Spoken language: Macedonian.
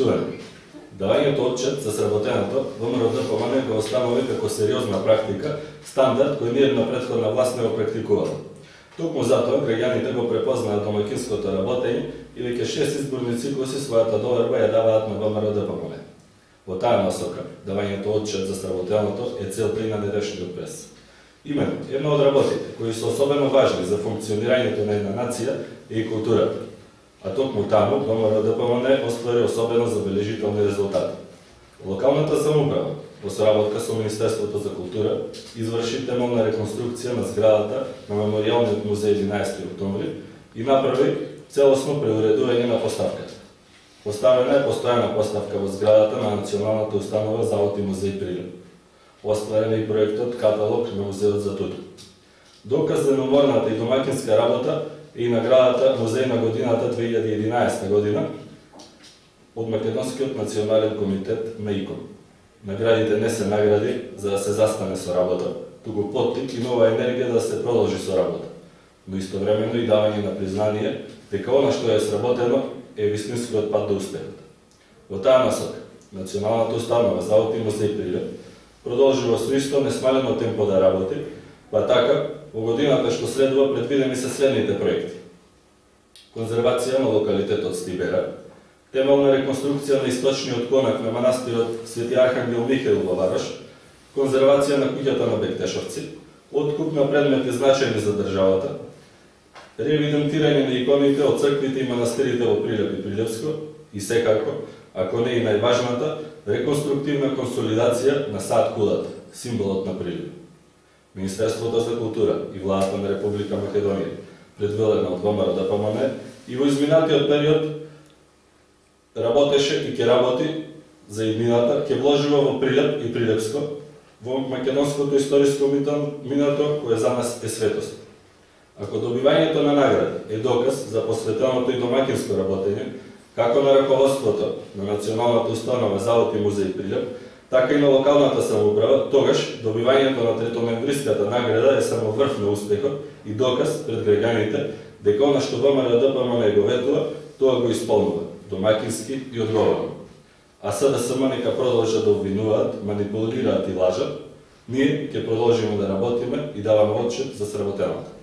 Почитувани, давањето отчет за сработеното ВМРО ДПМН го останови како сериозна практика, стандард кој ниедна претходна власт не го практикувала. Токму затоа граѓаните го препознаат домаќинското работење и веќе 6 изборни циклуси својата доверба ја даваат на ВМРО ДПМН. Во таа насока, давањето отчет за сработеното е целта и на недешниот прес. Именно, една од работите кои се особено важни за функционирањето на една нација е и културата. А токму таму ВМРО ДПМН оствари особено забележителни резултати. Локалната самоуправа, во соработка со Министерството за култура, изврши темелна реконструкција на зградата на Меморијалниот музеј 11 октомври и направи целосно преуредување на поставката. Поставена е постојана поставка во зградата на Националната установа Завод и музеј Прилеп. Остварен е и проектот каталог на музеот за Туту. Доказ за неуморната и домаќинска работа е и наградата Музеј на годината 2011 година од Македонскиот национален комитет МЕИКОМ. Наградите не се награди за да се застане со работа, туку поттик и нова енергија да се продолжи со работа, но истовремено и давање на признание дека она што е сработено е вистинскиот пат до успехот. Во таа насока, Националната установа Завод и музеј Прилеп продолжува со исто несмалено темпо да работи, па така во годината што следува предвидени се следните проекти: конзервација на локалитетот Стибера, темелна реконструкција на источниот конак на манастирот Свети Архангел Михаил во Вараш, конзервација на куќата на Бектешовци, откуп на предмети значајни за државата, реевидентирање на иконите од црквите и манастирите во Прилеп и Прилепско и секако, ако не и најважната, реконструктивна консолидација на сад кулата, символот на Прилеп. Министерството за култура и владата на Република Македонија, предводена од ВМРО ДПМН, и во изминатиот период работеше и ќе работи за иднината, ќе вложува во Прилеп и Прилепско, во македонското историско минато, кое за нас е светост. Ако добивањето на награди е доказ за посветеното и домаќинско работење, како на раководството на Националната установа Завод и музеј Прилеп, така и на локалната самоуправа, тогаш добивањето на третоноемвриската награда е само врв на успехот и доказ пред граѓаните дека она што ВМРО ДПМН го ветува, тоа го исполнува домаќински и одговорно. А СДСМ нека продолжат да обвинуваат, манипулираат и лажат, ние ќе продолжиме да работиме и даваме отчет за сработеното.